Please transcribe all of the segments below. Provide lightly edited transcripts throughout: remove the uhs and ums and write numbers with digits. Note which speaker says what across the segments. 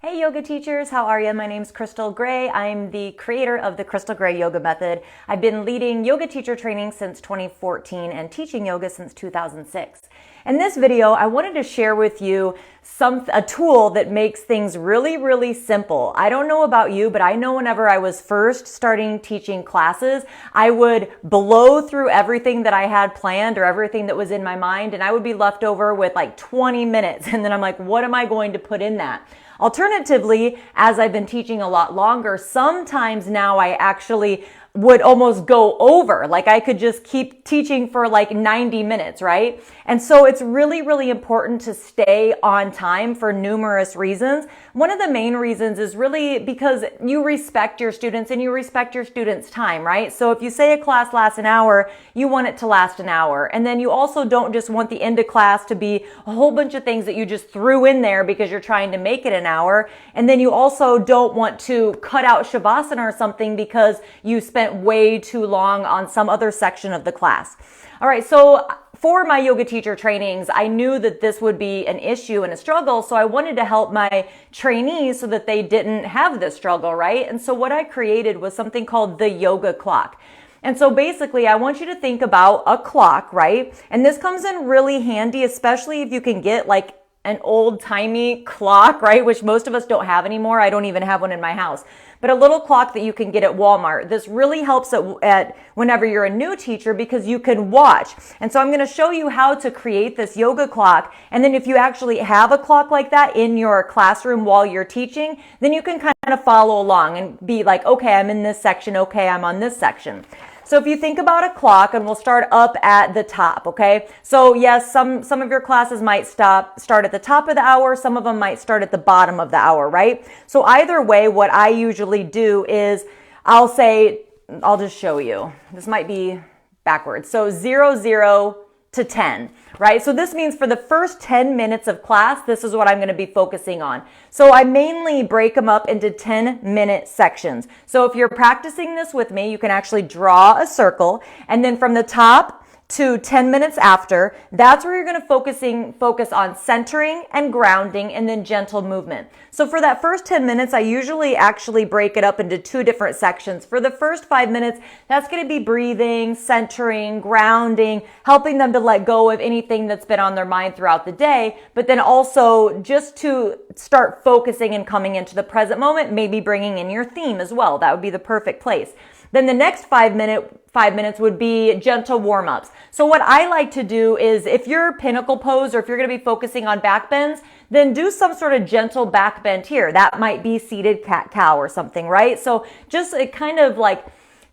Speaker 1: Hey yoga teachers, how are you? My name's Crystal Gray. I'm the creator of the Crystal Gray Yoga Method. I've been leading yoga teacher training since 2014 and teaching yoga since 2006. In this video, I wanted to share with you a tool that makes things really simple. I don't know about you, but I know whenever I was first starting teaching classes, I would blow through everything that I had planned or everything that was in my mind, and I would be left over with like 20 minutes. And then I'm like, what am I going to put in that? Alternatively, as I've been teaching a lot longer, sometimes now I actually would almost go over. Like I could just keep teaching for like 90 minutes, right? And so it's really important to stay on time for numerous reasons. One of the main reasons is really because you respect your students and you respect your students' time, right? So if you say a class lasts an hour, you want it to last an hour. And then you also don't just want the end of class to be a whole bunch of things that you just threw in there because you're trying to make it an hour. And then you also don't want to cut out Shavasana or something because you spent way too long on some other section of the class. All right, so for my yoga teacher trainings, I knew that this would be an issue and a struggle, so I wanted to help my trainees so that they didn't have this struggle, right? And so what I created was something called the yoga clock. And so basically, I want you to think about a clock, right? And this comes in really handy, especially if you can get like an old-timey clock, right? Which most of us don't have anymore. I don't even have one in my house. But a little clock that you can get at Walmart. This really helps at whenever you're a new teacher because you can watch. And so I'm going to show you how to create this yoga clock. And then if you actually have a clock like that in your classroom while you're teaching, then you can kind of follow along and be like, okay, I'm in this section. Okay, I'm on this section. So if you think about a clock, and we'll start up at the top, okay? So yes, some of your classes might start at the top of the hour, some of them might start at the bottom of the hour, right? So either way, what I usually do is I'll just show you. This might be backwards. So 0 to 10, right? So this means for the first 10 minutes of class, this is what I'm going to be focusing on. So I mainly break them up into 10-minute sections. So if you're practicing this with me, you can actually draw a circle, and then from the top to 10 minutes after, that's where you're going to focus on centering and grounding and then gentle movement. So for that first 10 minutes, I usually actually break it up into two different sections. For the first 5 minutes, that's going to be breathing, centering, grounding, helping them to let go of anything that's been on their mind throughout the day, but then also just to start focusing and coming into the present moment, maybe bringing in your theme as well. That would be the perfect place. Then the next 5 minutes would be gentle warm-ups. So what I like to do is if you're pinnacle pose or if you're going to be focusing on back bends, then do some sort of gentle back bend here. That might be seated cat-cow or something, right? So just it kind of like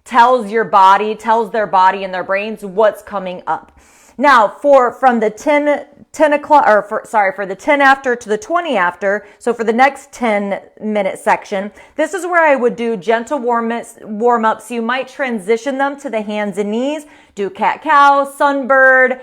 Speaker 1: tells their body and their brains what's coming up. Now, from the 10 o'clock, or for the 10 after to the 20 after, so for the next 10-minute section, this is where I would do gentle warm-ups. You might transition them to the hands and knees, do cat-cow, sunbird,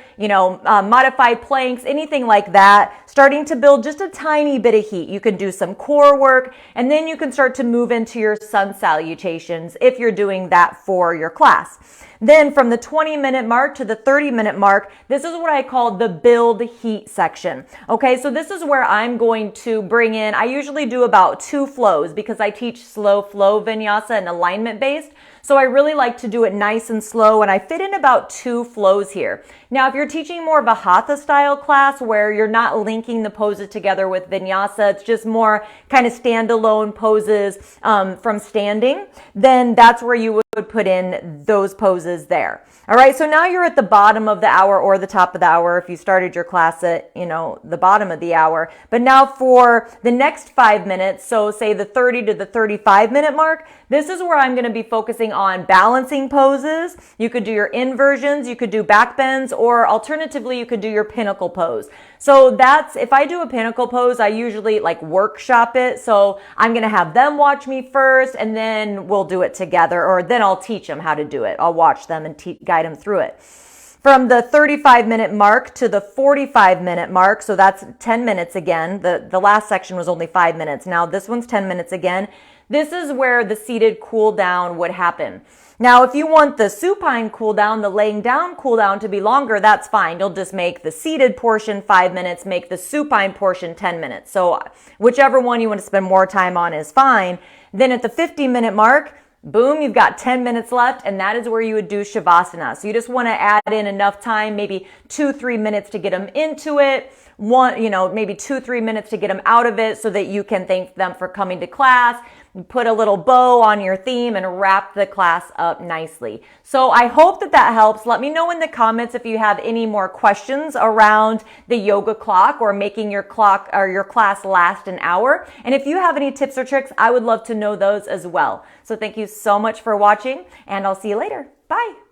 Speaker 1: modified planks, anything like that, starting to build just a tiny bit of heat. You can do some core work, and then you can start to move into your sun salutations if you're doing that for your class. Then from the 20-minute mark to the 30-minute mark, this is what I call the build heat section. Okay, so this is where I'm going to bring in, I usually do about 2 flows because I teach slow flow vinyasa and alignment based. So I really like to do it nice and slow, and I fit in about 2 flows here. Now, if you're teaching more of a hatha style class where you're not linking the poses together with vinyasa, it's just more kind of standalone poses from standing, then that's where you would put in those poses there. All right, so now you're at the bottom of the hour or the top of the hour if you started your class at, the bottom of the hour. But now for the next 5 minutes, so say the 30 to the 35-minute mark, this is where I'm going to be focusing on balancing poses. You could do your inversions, you could do back bends, or alternatively, you could do your pinnacle pose. So if I do a pinnacle pose, I usually like workshop it. So I'm going to have them watch me first, and then we'll do it together, or then I'll teach them how to do it. I'll watch them and guide them through it. From the 35-minute mark to the 45-minute mark, so that's 10 minutes again. The last section was only 5 minutes. Now this one's 10 minutes again. This is where the seated cool down would happen. Now, if you want the supine cool down, the laying down cool down to be longer, that's fine. You'll just make the seated portion 5 minutes, make the supine portion 10 minutes. So whichever one you want to spend more time on is fine. Then at the 50-minute mark, boom, you've got 10 minutes left, and that is where you would do Shavasana. So you just want to add in enough time, maybe 2-3 minutes to get them into it. Maybe 2-3 minutes to get them out of it so that you can thank them for coming to class, put a little bow on your theme, and wrap the class up nicely. So I hope that helps. Let me know in the comments if you have any more questions around the yoga clock or making your clock or your class last an hour. And if you have any tips or tricks, I would love to know those as well. So thank you so much for watching, and I'll see you later. Bye.